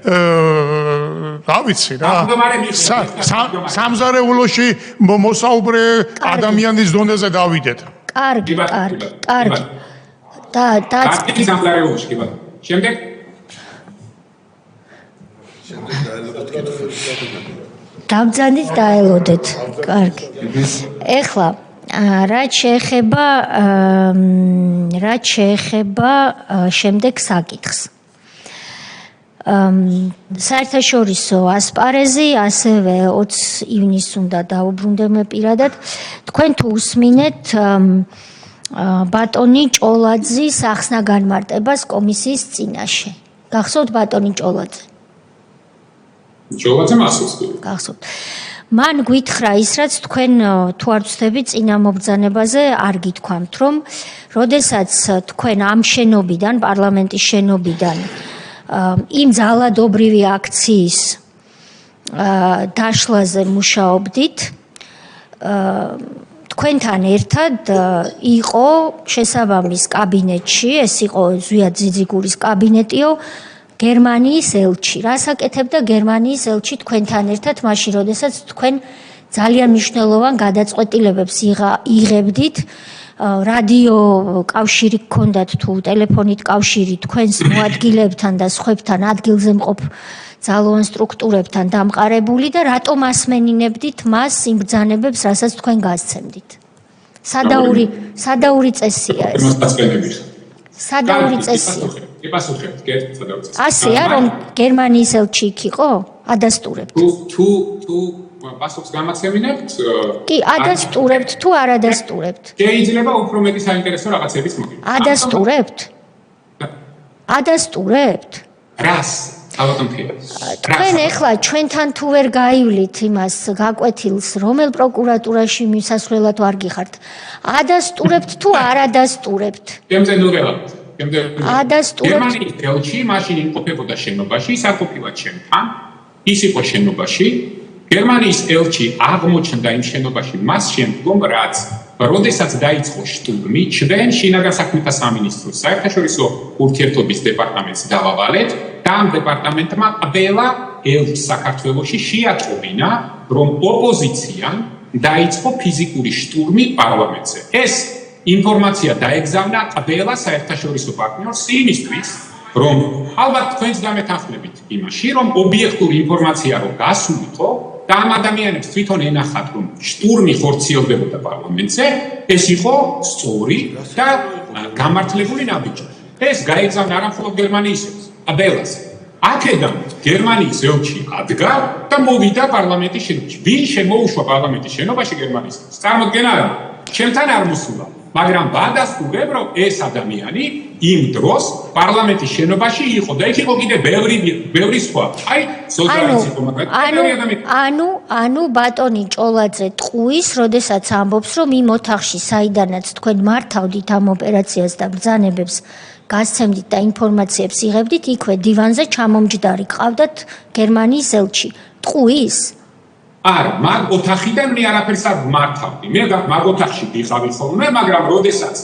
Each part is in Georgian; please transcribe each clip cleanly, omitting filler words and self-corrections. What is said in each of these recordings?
რა ვიცი რა სამზარეულოში მოსაუბრე ადამიანის დონეზე დავიდეთ. კარგი. და სამზარეულოში კი ბატონო. შემდეგ დავძანდით დაელოდეთ. კარგი. ეხლა რაც შეეხება შემდეგ საკითხს. საერთაშორისო ასპარეზი ასევე 20 ივნისს უნდა დაუბრუნდები პირადად. თქვენ თუ უსმინეთ ბატონი ჭოლაძის ახსნა-განმარტებას კომისიის წინაშე. გახსოვთ ბატონი ჭოლაძე? ჭოლაძე მასწავლებს. გახსოვთ. მან გითხრა ის, რაც თქვენ თუ არ ვცდებით წინა მობრძანებაზე არ გითქვამთ, რომ როდესაც თქვენ ამ შენობიდან, პარლამენტის შენობიდან იმ ძალადობრივი აქციის დაშლაზე მუშაობდით, თქვენთან ერთად იყო შესაბამის კაბინეტში, ეს იყო ზვიად ძიძიგურის კაბინეტიო, გერმანიის ელჩი. რას აკეთებდა გერმანიის ელჩი თქვენთან ერთად მაშინ, როდესაც თქვენ ძალიან მნიშვნელოვან გადაწყვეტილებებს იღებდით, რადიო კავშირი გქონდათ თუ ტელეფონით კავშირი თქვენს მოადგილებთან და სხვებთან ადგილზე მყოფ ძალოვან სტრუქტურებთან დამყარებული და რატომ ასმენინებდით მას იმ ბრძანებებს, რასაც თქვენ გასცემდით? სადაური წესია ეს. სადაური წესია. ასეა რომ გერმანიის ელჩი იქ იყო? ადასტურებთ. თუ პასუხს გამაცემინებთ? კი, ადასტურებთ თუ არ ადასტურებთ? შეიძლება უფრო მეტი საინტერესო რაღაცების მოგივიდეთ. ადასტურებთ? რას? თქვენ ეხლა ჩვენთან თუ ვერ გაივლით იმას გაკვეთილს, რომელ პროკურატურაში მისასვლელად ვარ გიხართ? ადასტურებთ თუ არ ადასტურებთ? გერმანიის ელჩი მაშინ იმყოფებოდა შენობაში, ის არ ყოფილა ჩემთან, ის იყო შენობაში. გერმანიის ელჩი აღმოჩნდა იმ შენობაში მას შემდგომ, რაც როდესაც დაიწყო შტურმი, ჩვენ შინაგან საქმეთა სამინისტროს საერთაშორისო ურთიერთობის დეპარტამენტს დავავალეთ და ამ დეპარტამენტმა ყველა ელჩს საქართველოში შეატყობინა, რომ ოპოზიციამ დაიწყო ფიზიკური შტურმი პარლამენტზე. ეს ინფორმაცია დაეგზავნა ყველა საერთაშორისო პარტნიორს იმისთვის, რომ ალბათ თქვენს გამეთანხმებით იმაში, რომ ობიექტური ინფორმაცია რომ გასულიყო და ამ ადამიანებს თვითონ ენახათ, რომ შტურმი ხორციელდებოდა პარლამენტზე, ეს იყო სწორი და გამართლებული ნაბიჯი. ეს გაეგზავნა არა მხოლოდ გერმანიის აბელას. აქედან გერმანიის ელჩი ადგა და მოვიდა პარლამენტის შენობაში. ვინ შემოუშვა პარლამენტის შენობაში გერმანიის? წარმოდგენა არა. ჩემთან არ მოსულა. მაგრამ ვადასტურებ, რომ ეს ადამიანი იმ დროს პარლამენტის შენობაში იყო და იქ იყო კიდე ბევრი სხვა. აი, სოციალისტ იყო, მაგრამ ანუ ბატონი ჭოლაძე ტყუის, როდესაც ამბობს, რომ იმ ოთახში, საიდანაც თქვენ მართავდით ამ ოპერაციას და ბრძანებებს გასცემდით და ინფორმაციებს იღებდით, იქვე დივანზე ჩამომჯდარი ყავდათ გერმანიის ელჩი. ტყუის? არა, მაგ ოთახიდან მე არაფერს არ მართავდი. მე მაგ ოთახში ვიყავი ხოლმე, მაგრამ როდესაც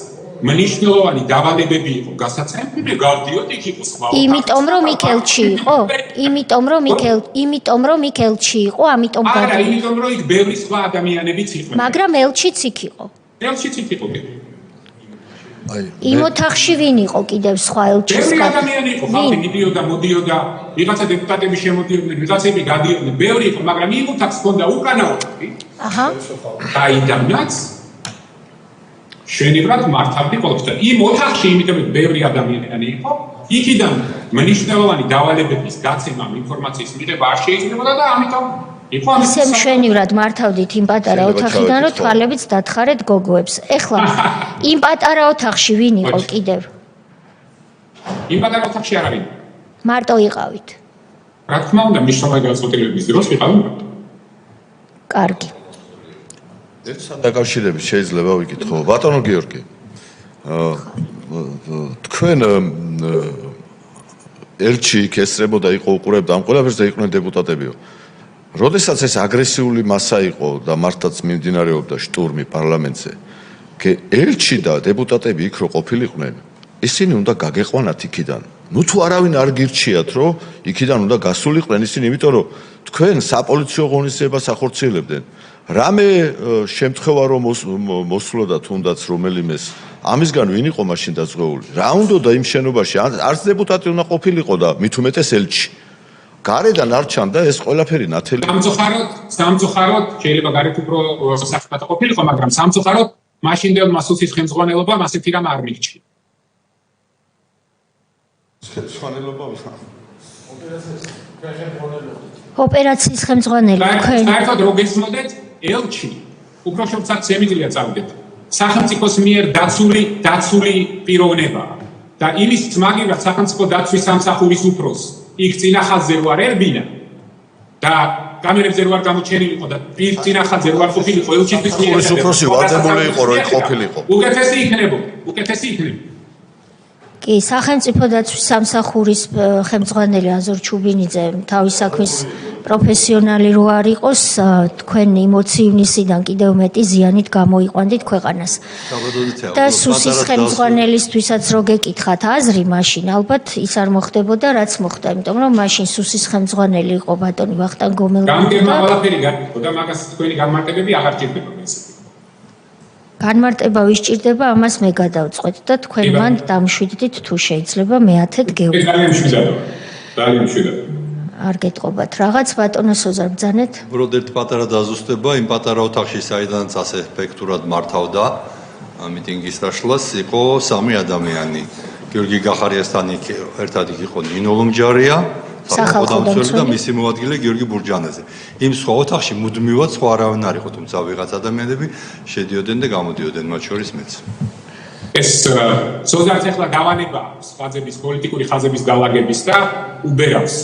მნიშვნელოვანი დავალებები იყო გასაცემი, მე გავდიოდი იქ იყო სხვა. იმიტომ რომ იქ ელჩი იყო? იმიტომ რომ იქ ელჩი იყო, ამიტომ არა, იმიტომ რომ იქ ბევრი სხვა ადამიანებიც იყვნენ. მაგრამ ელჩიც იქ იყო. ელჩიც იქ იყო. იმ ოთახში ვინ იყო კიდევ სხვა ელჩის? ბევრი ადამიანი იყო, ხალხი მიდიოდა, მოდიოდა, ვიღაცა დეპუტატები შემოდიოდნენ, ვიღაცები გადიოდნენ, ბევრი იყო, მაგრამ იმ ოთახს ჰქონდა უკანა ოთახი. აჰა. დაიდანაც შვენივრად მართავდი ყოველთვის. იმ ოთახში იმიტომ რომ ბევრი ადამიანი იყო, იქიდან მნიშვნელოვანი დავალებების გაცემა, ინფორმაციის მიღება არ შეიძლებოდა და ამიტომ ისე მშვენივრად მართავდით იმ პატარა ოთახიდან, რომ თვალებიც დათხარეთ გოგოებს. ეხლა იმ პატარა ოთახში ვინ იყო კიდევ? იმ პატარა ოთახში არ არის. მარტო იყავით. რა თქმა უნდა, მნიშვნელოვანი გადაწყვეტილების დროს ვიყავი მარტო. კარგი. ერთსა დაკავშირებით შეიძლება ვიკითხო. ბატონო გიორგი, თქვენ ელჩი იქ ესწრებოდა, იყო უყურებდა ამ ყველაფერს და იყვნენ დეპუტატებიო. როდესაც ეს აგრესიული მასა იყო და მართლაც მიმდინარეობდა შტურმი პარლამენტზე, ელჩი და დეპუტატები იქ რო ყოფილიყვნენ, ისინი უნდა გაგეყვანათ იქიდან. ნუ თუ არავინ არ გირჩიათ, რომ იქიდან უნდა გასულიყვნენ ისინი, იმიტომ რომ თქვენ საპოლიციო ღონისძიებას ახორციელებდნენ. რამე შემთხვევა რომ მოსულოდა თუნდაც რომელიმეს ამისგან ვინ იყო მაშინ დაზღვეული? რა უნდოდა იმ შენობაში? არც დეპუტატი უნდა ყოფილიყო და მით უმეტეს ელჩი. გარედან არ ჩანდა ეს ყველაფერი ნათელი. სამწუხაროდ შეიძლება გარეთ უფრო საფრთხე ყოფილიყო, მაგრამ სამწუხაროდ მაშინდელმა სუსის ხელმძღვანელობამ ასეთი რამ არ მიგჭირა. ოპერაციის ხელმძღვანელი თქვენ საერთოდ რო გესმოდეთ, ელჩი უпроშობცაც შემიძლია წავიდეთ. სახელმწიფოს მიერ დაცული პიროვნება და იმის მაგივრად სახელმწიფო დაცვის სამსახურის უფროს იქ წინა ხაზზე ვარ ერბინა და კამერებზე რო არ გამოჩენილიყო და წინა ხაზზე რო არ ყოფილიყო ელჩისთვის ეს უფროსი ვარდებული იყო რომ ყოფილიყო. უკეთესი იქნებოდა. კი, სახელმწიფო დაცვის სამსახურის ხელმძღვანელი აზორ ჩუბინიძე თავის საქმის პროფესიონალი რო არ იყოს, თქვენ ემოცივნისიდან კიდევ მეტი ზიანით გამოიყვანდით ქვეყანას. და სუსის ხელმძღვანელისთვისაც რო გეკითხათ აზრი, მაშინ ალბათ ის არ მოხდებოდა, რაც მოხდა, იმიტომ რომ მაშინ სუსის ხელმძღვანელი იყო ბატონი ვახტანგ გომელგული. გამგებმა ყველაფერი გაიგო და მაგას თქვენი განმარტებები აღარ ჭირდება მესე. განმარტება ვისჭირდება, ამას მე გადავწყვეტ და თქვენ მან დამშვიდდით თუ შეიძლება მე-10-ად გეუბნებით. ძალიან მშვიდად. არ გეტყობათ რაღაც ბატონო სოზარ ბძანეთ? უბრალოდ ერთ პატარა დაზუსტება, იმ პატარა ოთახში საიდანაც ასე ეფექტურად მართავდა მიტინგის დაშლას იყო 3 ადამიანი. გიორგი გახარიასთან ერთად იყო ნინო ლომჯარია, სახელმწიფო და მისი მოადგილე გიორგი ბურჯანაძე. იმ სხვა ოთახში მუდმივად სხვა არავინ არ იყო, თუმცა ვიღაც ადამიანები შედიოდნენ და გამოდიოდნენ, მათ შორის მეც. ეს სოზარს ახლა გავანება ხაზების პოლიტიკური ხაზების გაალაგების და უბერავს.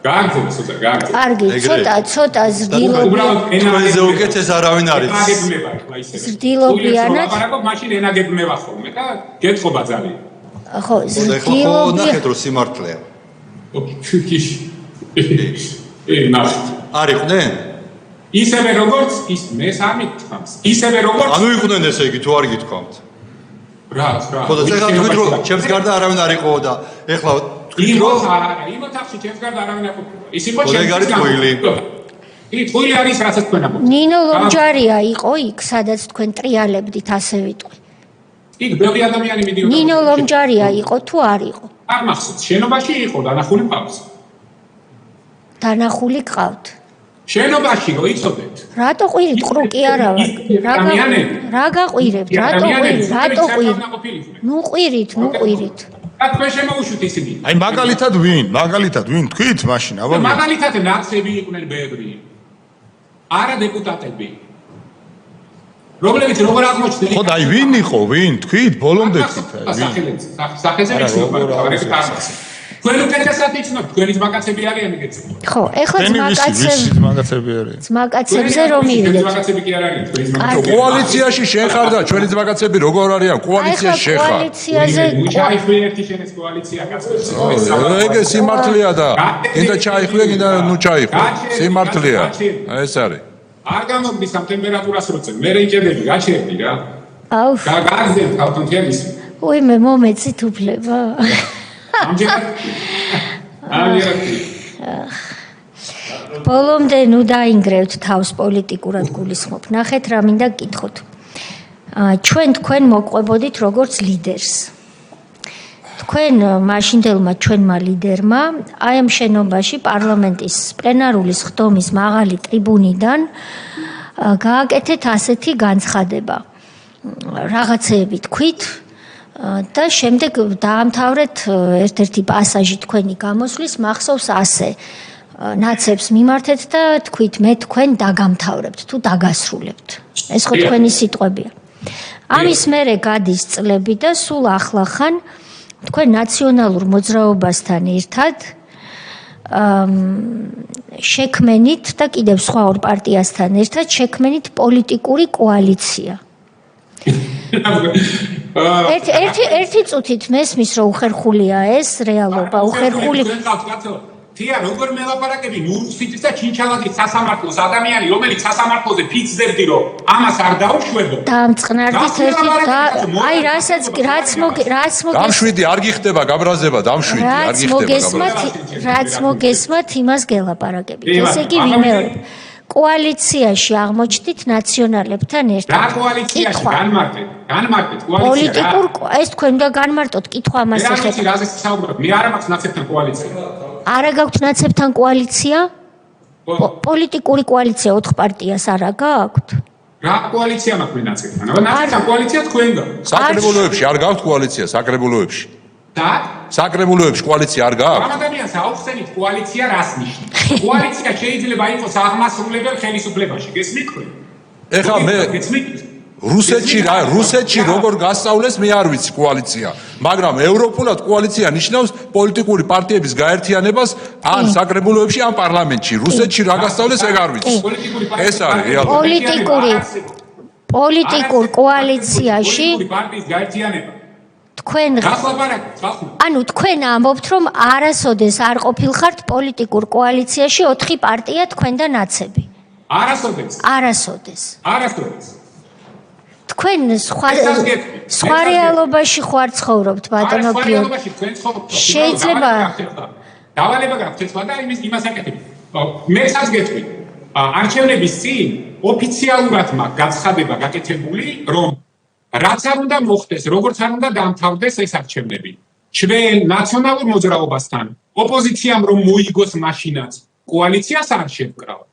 გააგზავნა სოზარ, გააგზავნა. კარგი, ცოტა ზრდილობია. თქვენზე უკეთეს არავინ არის. ენაგებმება ახლა ისე. ზრდილობიანად. მაგრამ მაშინ ენაგებმება ხოლმე და გეთხოვა ძალიან. ხო, ზრდილობია. ნახეთ რომ სიმართლეა. ნახეთ. არ იყვნენ? ისევე როგორც ის მე სამით თავს. ისევე როგორც ანუ იყვნენ ესე იგი თუ არ გითქვამთ. რა. ხო და ეხლა თქვით რომ ჩემს გარდა არავინ არ იყო და ეხლა თქვით რომ იმ ოთახში ჩემს გარდა არავინ არ ყოფილა. ის იყო ჩემს გარდა ტყუილი. ტყუილი არის რასაც თქვენ ამბობთ. ნინო ლომჯარია იყო იქ, სადაც თქვენ ტრიალებდით ასე ვიტყვი. იქ ბევრი ადამიანი მიდიოდა. ნინო ლომჯარია იყო თუ არ იყო? არ მახსოვს, შენობაში იყო დანახული მყავს. დანახული ყავთ. შენობაში რო იცოდეთ. რატო ყვირით ყრუკი არა ვარ? რა გაყვირებთ? რატო ყვირით? ნუ ყვირით. რა თქვენ შემოუშვით ისინი? აი მაგალითად ვინ თქვით მაშინ აბა მაგალითად ნაცები იყვნენ ბევრი. არა დეპუტატები. რომლებიც როგორ აღმოჩნდნენ? ხო და აი ვინ თქვით ბოლომდე თქვით აი ვინ? სახელზე ვიცნობ. თქვენ უკეთესად იცნობთ, თქვენიც მაგაცები არიან ეგეც. ხო, ეხლა მაგაცები არიან. მაგაცებზე რომ მივიდეთ. მაგაცები კი არ არიან, თქვენიც მაგაცები. კოალიციაში შენ ხარ და ჩვენიც მაგაცები როგორ არიან? კოალიციაში შენ ხარ. კოალიციაზე ჩაიხვი ერთი შენეს კოალიცია გასწევს. ეგ სიმართლეა და კიდე ჩაიხვი, კიდე ნუ ჩაიხვი. სიმართლეა. ეს არის. არ გამოგდის ამ ტემპერატურას როცა მე რეიჭედები გაჩერდი რა. აუ. გაგზავნა თავთან თელის. ой, მე მომეცით უფლება. ამჯერად ბოლომდე ნუ დაინგრევთ თავს პოლიტიკურად გულისხმობ. ნახეთ რა მინდა გკითხოთ. თქვენ მოყვებოდით როგორც ლიდერს. თქვენ მაშინდელმა ჩვენმა ლიდერმა აი ამ შენობაში პარლამენტის პლენარული სხდომის მაღალი ტრიბუნიდან გააკეთეთ ასეთი განცხადება. რაღაცეები თქვით და შემდეგ დაამთავრეთ ერთ-ერთი პასაჟი თქვენი გამოსვლის, მახსოვს ასე ნაცებს მიმართეთ და თქვით მე თქვენ დაგამთავრებთ თუ დაგასრულებთ. ეს ხო თქვენი სიტყვებია. ამის მერე გადის წლები და სულ ახლახან თქვენ ნაციონალურ მოძრაობასთან ერთად შექმენით და კიდევ სხვა ორ პარტიასთან ერთად შექმენით პოლიტიკური კოალიცია. ერთი წუთით მესმის რომ უხერხულია ეს რეალობა, უხერხული. თია როგორ მელაპარაკები ნურუსიტის და ჩინჩალაძის სასამართლოს ადამიანი რომელიც სასამართლოზე ფიცდებდი რომ ამას არ დაუშვებო დამწყნარდით ერთი და აი რაც დამშვიდი არ გიხდება გაბრაზება დამშვიდი არ გიხდება რაც მოგესმათ იმას გელაპარაკებით ესე იგი ვიმეორებ კოალიციაში აღმოჩნდით ნაციონალებთან ერთად რა კოალიციაში განმარტეთ კოალიცია ეს თქვენ უნდა განმარტოთ კითხვა ამას ეხება მე რაზე საუბრობ მე არ მაქვს ნაცებთან კოალიცია არა გაქვთ ნაცებთან კოალიცია პოლიტიკური კოალიცია 4 პარტიას არა გაქვთ რა კოალიცია მაქვს მე ნაცებთან აბა ნაცებთან კოალიცია თქვენ გაქვთ საკრებულოებში არ გაქვთ კოალიცია საკრებულოებში და საკრებულოებში კოალიცია არ გაქვთ ამ ადამიანს აუხსენით კოალიცია რას ნიშნავს კოალიცია შეიძლება იყოს აღმასრულებელ ხელისუფლებაში გესმით თქვენ ეხლა მე რუსეთში როგორ გასწავლეს მე არ ვიცი კოალიცია მაგრამ ევროპულად კოალიცია ნიშნავს პოლიტიკური პარტიების გაერთიანებას ან საკრებულოებში ან პარლამენტში რუსეთში რა გასწავლეს ეგ არ ვიცი ეს არის რეალობა პოლიტიკურ კოალიციაში პარტიის გაერთიანება თქვენ ანუ თქვენ ამბობთ რომ არასოდეს არ ყოფილხართ პოლიტიკურ კოალიციაში 4 პარტია თქვენ და ნაცები არასოდეს თქვენ სხვა რეალობაში ხوار ცხოვრობთ ბატონო გიორგი შეიძლება დავალება გაქვთ ეს და იმას აკეთებ მე საგეთქვი არჩევნების წინ ოფიციალურად მაქვს გაცხადება გაკეთებული რომ რაც არ უნდა მოხდეს როგორც არ უნდა დამთავრდეს ეს არჩევნები ჩვენ ნაციონალურ მოძრაობასთან ოპოზიციამ რომ მოიგოს მაშინაც კოალიციას არ შევკრავთ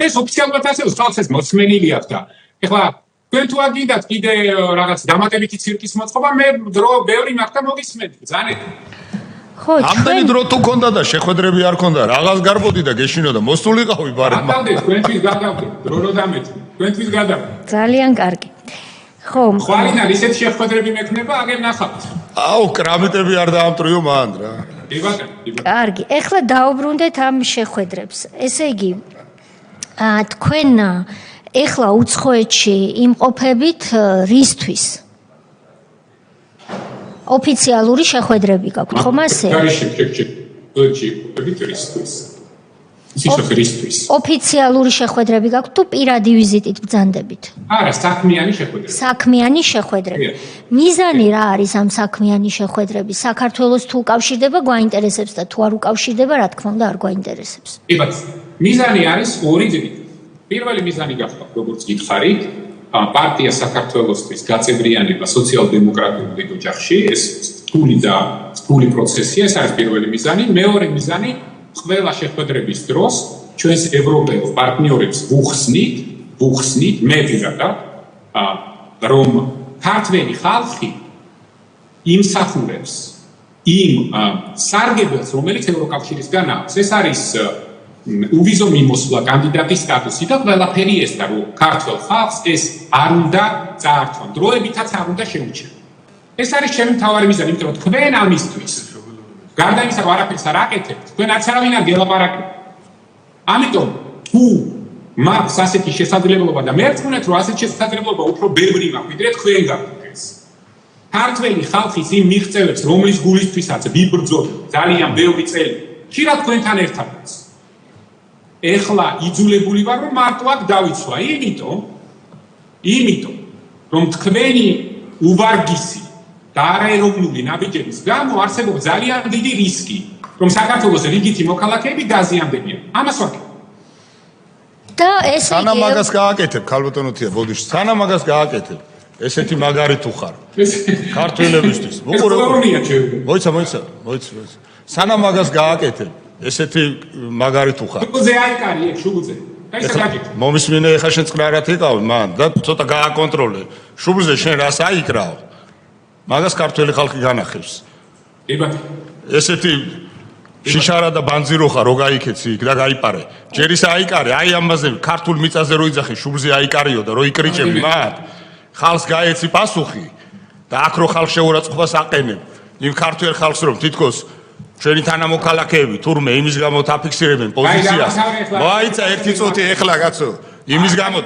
ეს ოფიციალურად ასე ხალხს ეს მოსმენილი აქვს და ეხლა თქვენ თუ აგინდათ კიდე რაღაც დამატებითი ცირკის მოწყობა მე დრო ბევრი მაქვს და მოგისმენთ ბრძანეთ ხო ამდენი დრო თუ ქონდა და შეხვედრები არ ქონდა რაღაც გარბოდი და გეშინო და მოსულიყავი ბარემ თქვენთვის გადავდე დრო რო დამეთ თქვენთვის გადავდე ძალიან კარგი ხო ხვალიდან ისეთ შეხვედრები მექნება აგერ ნახავთ აუ კრამიტები არ დაამტრიო მან რა კარგი ეხლა დაუბრუნდეთ ამ შეხვედრებს ესე იგი თქვენ ეხლა უცხოეთში იმყოფებით რისთვის ოფიციალური შეხვედრები გაქვთ ხომ ასე ოფიციალური შეხვედრები გაქვთ თუ პირადი ვიზიტით ბრძანდებით არა საქმიანი შეხვედრები მიზანი რა არის ამ საქმიანი შეხვედრების საქართველოს თუ უკავშირდება გვაინტერესებს და თუ არ უკავშირდება რა თქმა უნდა არ გვაინტერესებს მიზანი არის ორი ძირითადი პირველი მიზანი გახდა როგორც გითხარით პარტია საქართველოსთვის გაწევრიანება სოციალ-დემოკრატიული ოჯახში ეს რთული პროცესია ეს არის პირველი მიზანი მეორე მიზანი ყველა შეხვედრების დროს ჩვენს ევროპელ პარტნიორებს ვუხსნით მე პირადად რომ ქართველი ხალხი იმსახურებს იმ სარგებელს რომელიც ევროკავშირისგან აქვს ეს არის უვიზო მიმოსვლა კანდიდატის სტატუსი და ყველაფერი ეს და რომ ქართველ ხალხს ეს არ უნდა წაართონ დროებითაც არ უნდა შეუჩერდონ ეს არის ჩემი მთავარი მიზანი იმიტომ რომ თქვენ ამისთვის გარდა იმისა რომ არაფერს არ აკეთებთ თქვენ არც არავინ არ გელაპარაკებთ ამიტომ თუ მაქვს ასეთი შესაძლებლობა და მე ვთქვით რომ ასეთი შესაძლებლობა უფრო ბევრი მაქვს ვიდრე თქვენ გაქვთ ეს ქართველი ხალხის იმ მიღწევებს რომლის გულისთვისაც ვიბრძოლ ძალიან ბევრი წელი ხშირად თქვენთან ერთადაც ეხლა იძულებული ვარ რომ მარტო აქ დავიცვა იმიტომ რომ თქვენი უბარგისი და არაეროვნული ნაბიჯების გამო არსებობს ძალიან დიდი რისკი რომ საქართველოს რიგითი მოქალაქეები დაზიანდებიან ამას ვაკეთებ და ეს სანამ მაგას გააკეთებ ქალბატონოთია ბოდიში სანამ მაგას გააკეთებ ესეთი მაგარი თუ ხარ ქართველებისთვის მოიცა სანამ მაგას გააკეთებ ესეთი მაგარი თუ ხარ შუბლზე აიკარი ეგ შუბლზე მომისმინე ეხა შენ წყნარად იყავ მან და ცოტა გააკონტროლე შუბლზე შენ რას აიკრავ მაგას ქართველი ხალხი განახებს ესეთი შიშარა და ბანძირო ხარ რო გაიქეცი იქ და გაიპარე ჯერ ის აიკარე აი ამაზე ქართულ მიწაზე რო იძახი შუბლზე აიკარიო და რო იკრიჭები მათ ხალხს გაეცი პასუხი და აქ რო ხალხ შეურაცხყოფას აყენებ იმ ქართველ ხალხს რომ თითქოს ჩვენი თანამოქალაქეები თურმე იმის გამო დაფიქსირებენ პოზიციას მოაიცა ერთი წუთი ეხლა კაცო იმის გამო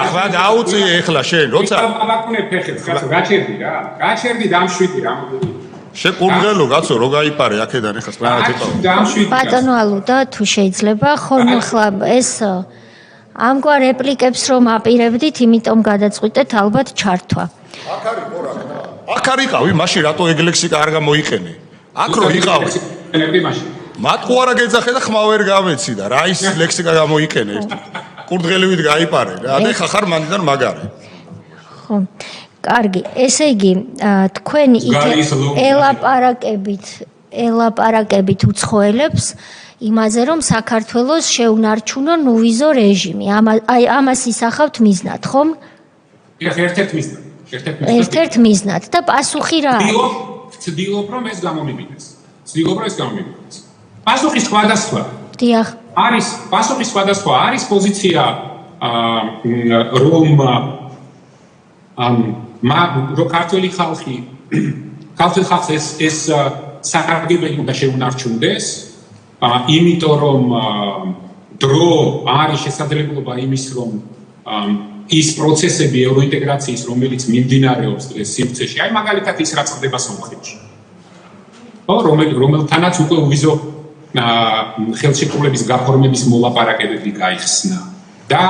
ახლა დაუწიე ეხლა შენ როცა აბაკუნე ფეხებს კაცო გაჩერდი რა დამშვიდი რა შეკურდღელო კაცო რო გაიპარე აქედან ეხლა წყნარად იყავ. ბატონო ალუდა თუ შეიძლება ხოლმე ხლა ეს ამგვარ რეპლიკებს რომ აპირებდით, იმიტომ გადაწყვიტეთ ალბათ ჩართვა. აქ არ იყავი, მაშინ რატო ეგ ლექსიკა არ გამოიყენე? აქ რო იყავი. მათყუ არა გეძახე და ხმა ვერ გამეცი და რა ის ლექსიკა გამოიყენე? კურდღელივით გაიპარე რა და ხახარ მანდიდან მაგარი. ხო. კარგი, ესე იგი, თქვენ ელაპარაკებით უცხოელებს იმაზე, რომ საქართველოს შეუნარჩუნონ უვიზო რეჟიმი. ამას ისახავთ მიზნად, ხომ? ერთ-ერთ მიზნად და პასუხი რა არის? ვცდილობ, რომ ეს გამომივიდეს. პასუხი სხვადასხვა. დიახ. პასუხი სხვადასხვა არის პოზიცია რომ ქართული ხალხი ეს საგანგებელი უნდა შეუნარჩუნდეს, იმიტომ რომ დრო არის შესაძლებლობა იმის, რომ ის პროცესები ევროინტეგრაციის, რომელიც მიმდინარეობს დღეს სივრცეში, აი მაგალითად ის რაც ხდება სომხეთში. რომელთანაც უკვე უვიზო ხელშეკრულების გაფორმების მოლაპარაკებები გაიხსნა და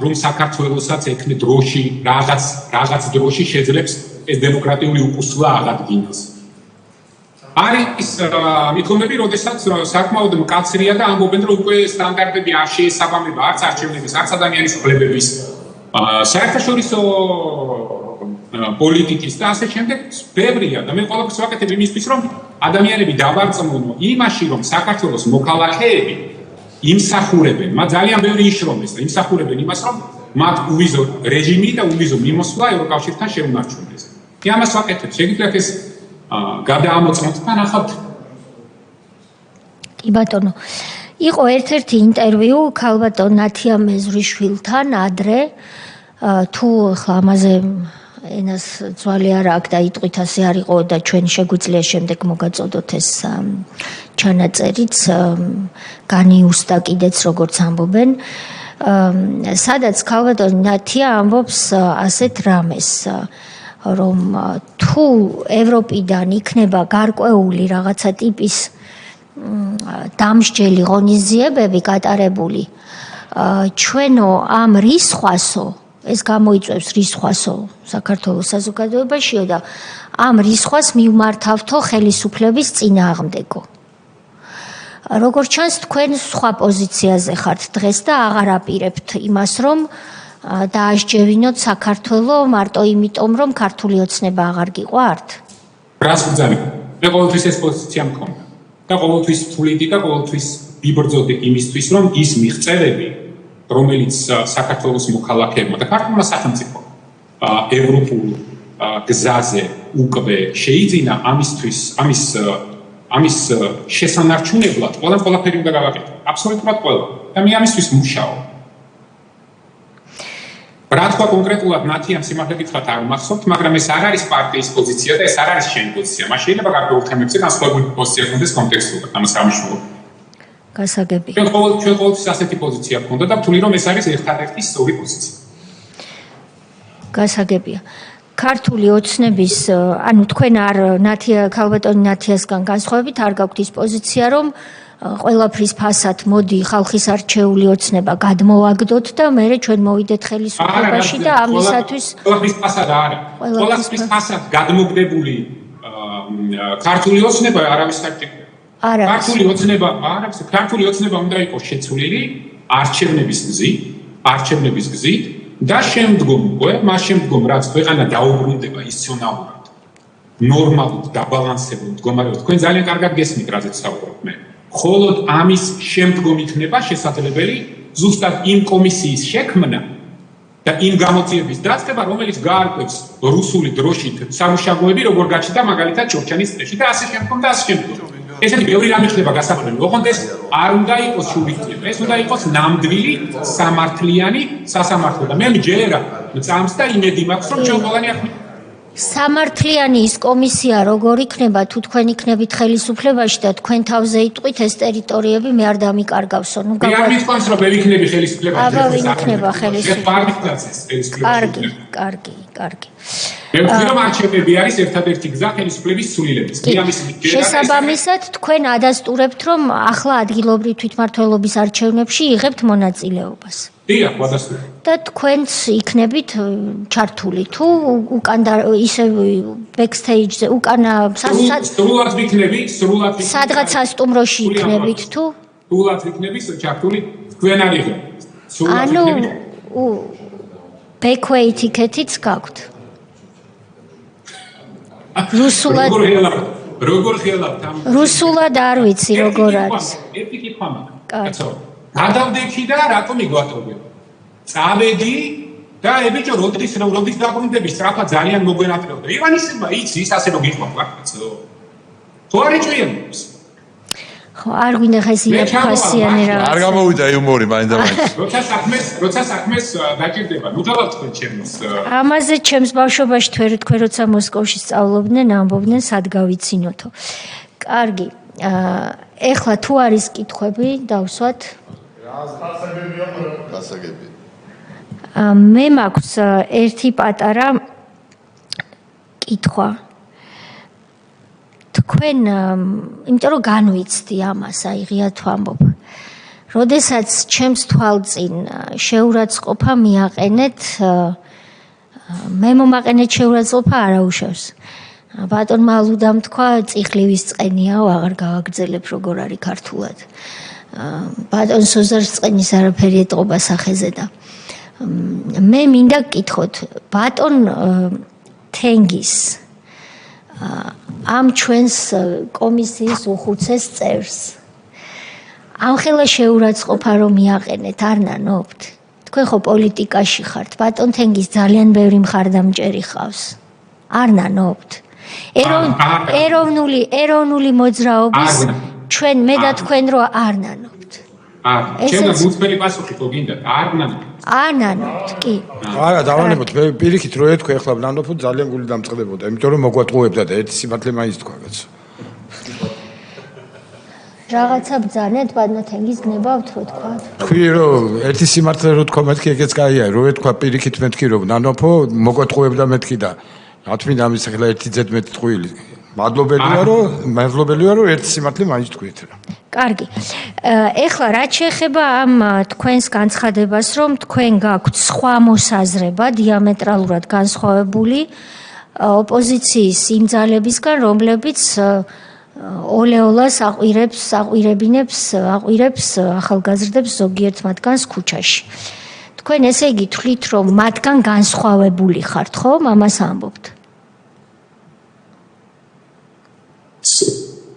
რომ საქართველოსაც ექნე დროში რაღაც დროში შეძლებს ეს დემოკრატიული უკუსლა აღადგინოს. არის მიკომები, როდესაც საკმაოდ მკაცრია და ამბობენ, რომ უკვე სტანდარტები არ შეესაბამება არც არჩევნების, არც ადამიანის უფლებების, საერთაშორისო პოლიტიკის და ასე შემდეგ ბევრია და მე ყველაფერს ვაკეთებ იმისთვის, რომ ადამიანები დავარწმუნო იმაში, რომ საქართველოს მოქალაქეები იმსახურებენ, მათ ძალიან ბევრი იშრომეს და იმსახურებენ იმას, რომ მათ უვიზო რეჟიმი და უვიზო მიმოსვლა ევროკავშირთან შეუნარჩუნდეს. ამას ვაკეთებ. შეგიძლიათ ეს გადაამოწმოთ და ნახავთ. კი ბატონო. იყო ერთ-ერთი ინტერვიუ ქალბატონ ნათია მეზრიშვილთან ადრე თუ ხლა ამაზე ენას ძვალი არ აქვს და იტყვით ასე არ იყო და ჩვენ შეგვიძლია შემდეგ მოგაწოდოთ ეს ჩანაწერიც განიუსდა კიდეც როგორც ამბობენ სადაც ქალბატონ ნათია ამბობს ასეთ რამეს რომ თუ ევროპიდან იქნება გარკვეული რაღაცა ტიპის დამსჯელი ღონისძიებები გატარებული ჩვენო ამ რისხვასო ეს გამოიწვევს რისხვასო საქართველოს საზოგადოებაშიო და ამ რისხვას მივმართავთო ხელისუფლების წინააღმდეგო. როგორც ჩანს თქვენ სხვა პოზიციაზე ხართ დღეს და აღარ აპირებთ იმას რომ დაასჯევინოთ საქართველო მარტო იმიტომ რომ ქართული ოცნება აღარ გიყვართ? რას გძალით? მე ყოველთვის ეს პოზიცია მქონდა და ყოველთვის ვთვლიდი და ყოველთვის ვიბრძოდი იმისთვის რომ ის მიღწევები რომელიც საქართველოს მოქალაქეებმა და ქართულმა სახელმწიფომ ევროპულ გზაზე უკვე შეიძინა ამის შესანარჩუნებლად ყველაფერი უნდა გავაკეთო. აბსოლუტურად ყველა. და მე ამისთვის მუშაობ. რა თქვა კონკრეტულად ნათიამ სიმართლე გითხრათ არ მახსოვთ, მაგრამ ეს არ არის პარტიის პოზიცია და ეს არ არის შენი პოზიცია. მას შეიძლება გარკვეულ თემებზე განსხვავებული პოზიცია ჰქონდეს კონტექსტულად, ამას არ მნიშვნელობა. გასაგები. ჩვენ ყოველთვის ასეთი პოზიცია გქონდა და ვთვლი რომ ეს არის ერთადერთი სწორი პოზიცია. გასაგებია. ქართული ოცნების, ანუ თქვენ არ ქალბატონ ნათიასგან განსხვავებით არ გაქვთ ის პოზიცია რომ ყველაფრის ფასად მოდი ხალხის არჩეული ოცნება გადმოვაგდოთ და მერე ჩვენ მოვიდეთ ხელისუფლებაში და ამისათვის ყველაფრის ფასად არა. ყველაფრის ფასად გადმოგდებული ქართული ოცნება არავის საჭირო. ქართული ოცნება უნდა იყოს შეცვლილი არჩევნების გზით და შემდგომ რაც ქვეყანა დაუბრუნდება ისციონალურად ნორმალურად დაბალანსებულ მდგომარეობად თქვენ ძალიან კარგად გესმით რაზეც საუბრობ მე მხოლოდ ამის შემდგომ იქნება შესაძლებელი ზუსტად იმ კომისიის შექმნა და იმ გამოძიების დაწყება რომელიც გაარკვევს რუსული დროშით სამუშაოები როგორ გაჩნდა მაგალითად ჭორჩანის წრეში და ასე შემდგომ ესეთი ბევრი რამე ხდება გასაყრელი. ოღონდ ეს არ უნდა იყოს შურისძიება. ეს უნდა იყოს ნამდვილი სამართლიანი სასამართლო და მე მჯერა წამს და იმედი მაქვს რომ ჩვენ ყველანი ახლა სამართლიანი ის კომისია როგორ იქნება თუ თქვენ იქნებით ხელისუფლებაში და თქვენ თავზე იტყვით ეს ტერიტორიები მე არ დამიკარგავსო. ნუ მე არ მითქვამს რომ მე ვიქნები ხელისუფლებაში. აბა ვინ იქნება ხელისუფლებაში? კარგი. მე ვთქვი რომ არჩევნები არის ერთადერთი გზა ხელისუფლების სრულიების. შესაბამისად თქვენ ადასტურებთ რომ ახლა ადგილობრივ თვითმმართველობის არჩევნებში იღებთ მონაწილეობას. დიახ, ვადასტურებ. და თქვენც იქნებით ჩართული თუ უკან ისე ბექსტეიჯზე უკანა სრულად ვიქნები სადღაც სასტუმროში იქნებით თუ სრულად ვიქნები ჩართული თქვენ არ იღებთ. ანუ ბექვეი ტიკეტიც გაქვთ. როგორ ხელავთ ამ რუსულად არ ვიცი როგორ არის. ერთი კითხვა მაქვს. კაცო, გადავდექი და რატომ იგვატოვებ? წავედი და ბიჭო, როდის დაბრუნდები, სწრაფად ძალიან მოგვენატრევდა. ივანისება იცი, ის ასე რომ გიყვარ, კაცო. თუ არ იჭვიანებს? ხო, არ გვინდა ხეს იაფასიანი რა. არ გამოვიდა იუმორი მაინდა-მაინც. როცა საქმეს დაჭირდება, ნუ დავარ თქვენ ჩემს. ამაზე ჩემს ბავშვობაში თქვენ როცა მოსკოვში სწავლობდნენ, ამბობდნენ სად გავიცინოთო. კარგი. ეხლა თუ არის კითხვები, დავსვათ. გასაგები. მე მაქვს ერთი პატარა კითხვა. თქვენ, იმიტომ რომ განვიცდი ამას, აი ღიად ვამბობ. როდესაც ჩემს თვალწინ შეურაცხყოფა მიაყენეთ, მე მომაყენეთ შეურაცხყოფა არაუშავს. ბატონმა ალუდამ თქვა, წიხლივის წყენიაო, აღარ გავაგრძელებ როგორ არის ქართულად. ბატონ სოზარს წყენის არაფერი ეტყობა სახეზე და მე მინდა გკითხოთ, ბატონ თენგის ამ ჩვენს კომისიის უხუცეს წევრს ამხელა შეურაცხყოფა რომ მიაყენეთ, არ ნანობთ? თქვენ ხო პოლიტიკაში ხართ, ბატონ თენგის ძალიან ბევრი მხარდამჭერი ხავს. არ ნანობთ? ეროვნული მოძრაობის ჩვენ მე და თქვენ რო არ ნანობთ. ჩემს მუცბელი პასუხი ხო გინდათ? არ ნანობთ. არ ნანობთ, კი. არა, დავანებოთ, მე პირიქით რო ეთქვი, ახლა ნანობთ ძალიან გული დამწყდებოდა, იმიტომ რომ მოგვატყუებდა და ერთი სიმართლე მაინც თქვა, კაცო. რაღაცა ბძანეთ, ბატონ თენგის გნებავთ რო თქვა. თქვი რომ ერთი სიმართლე რო თქვა, მეთქი ეგეც კაია, რო ეთქვა პირიქით მეთქი რომ ნანოფო მოგვატყუებდა მეთქი და ათვინ ამის ახლა ერთი ძედ მეტ ტყუილი. მადლობელია რომ ერთი სიმართლე მაინც თქვით რა. კარგი. ეხლა რაც შეეხება ამ თქვენს განცხადებას, რომ თქვენ გაქვთ სხვა მოსაზრება, დიამეტრალურად განსხვავებული ოპოზიციის იმ ძალებისგან, რომლებიც ოლეოლას აყვირებს ახალგაზრდებს ზოგიერთ მათგანს ქუჩაში. თქვენ ესე იგი თვლით, რომ მათგან განსხვავებული ხართ, ხო? ამას ამბობთ.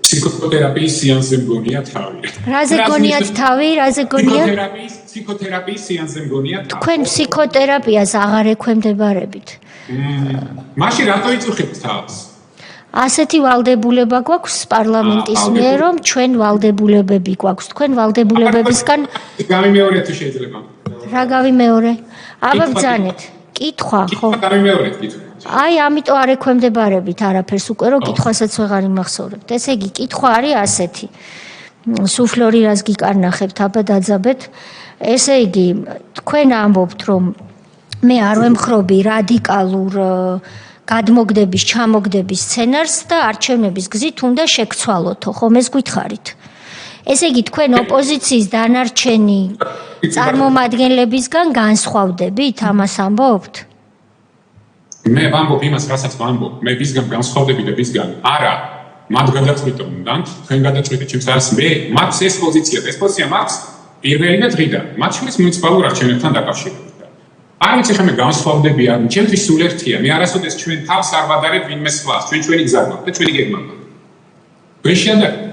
ფსიქოთერაპიის სეანსზე მგონია თავი. რაზე გონიათ თავი? რაზე გონიათ? ფსიქოთერაპიის სეანსზე მგონია თავი. თქვენ ფსიქოთერაპიას აღარ ექვემდებარებით? მაშინ რატო იწუხებთ თავს? ასეთი ვალდებულება გვაქვს პარლამენტის მიერ, რომ ჩვენ ვალდებულებები გვაქვს. თქვენ ვალდებულებებისგან გამიმეორეთ თუ შეიძლება. რა გავიმეორე? აბა ბძანეთ. კითხვა ხო? გამიმეორეთ კითხვა. აი, ამიტომ არ ექვემდებარებით არაფერს უკვე რომ კითხვასაც ვეღარ იმახსოვრებთ. ესე იგი, კითხვა არის ასეთი. სუფლორი რას გიკარნახებთ, აბა დაძაბეთ. ესე იგი, თქვენ ამბობთ, რომ მე არ ვემხრობი რადიკალურ გადმოგდების, ჩამოგდების სცენარს და არჩევნების გზით უნდა შეგცვალოთო, ხომ ეს გითხარით? ესე იგი, თქვენ ოპოზიციის დანარჩენი წარმომადგენლებისგან განსხვავდებით, ამას ამბობთ? მე ვამბობ იმას, რასაც ვამბობ. მე ვისგან განსხვავდები და ვისგან არა. მათ გადაწყვიტო უნდათ, თქვენ გადაწყვიტეთ, ჩემს არის მე, მაქვს ეს პოზიცია, ეს პოზიცია მაქვს პირველი და დღიდან. მათ შორის მუნიციპალურ არჩევნებთან დაკავშირებით. არ ვიცი ხომ მე განსხვავდები არ, ჩემთვის სულ ერთია. მე არასოდეს ჩვენ თავს არ ვადარებ ვინმე სხვას, ჩვენი გზა გვაქვს და ჩვენი გეგმა გვაქვს. თქვენ შეადარეთ.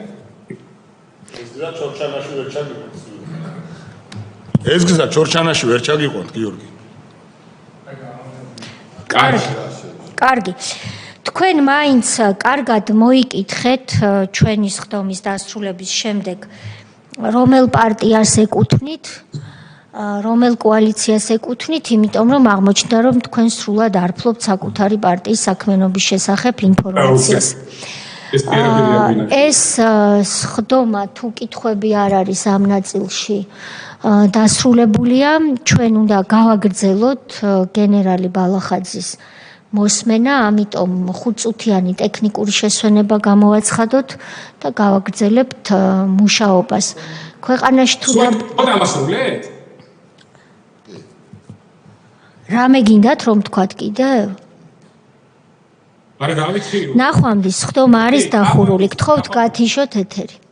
ეს გზა ჩორჩანაში ვერ ჩაგიყვანთ, გიორგი. კარგი. თქვენ მაინც კარგად მოიკითხეთ ჩვენი სხდომის დასრულების შემდეგ, რომელ პარტიას ეკუთვნით, რომელ კოალიციას ეკუთვნით, იმიტომ რომ აღმოჩნდა, რომ თქვენ სრულად არ ფლობთ საკუთარი პარტიის საქმიანობის შესახებ ინფორმაციას. ეს სხდომა თუ კითხვები არ არის ამ ნაწილში დასრულებულია, ჩვენ უნდა გავაგრძელოთ გენერალი ბალახაძის მოსმენა, ამიტომ 5 წუთიანი ტექნიკური შესვენება გამოვაცხადოთ და გავაგრძელებთ მუშაობას. ქვეყანაში თუ დავასრულეთ? რამე გინდათ რომ თქვათ კიდევ? არა, გავიქცი. ნახვამდის ხდომა არის დახურული. გთხოვთ გათიშოთ ეთერი.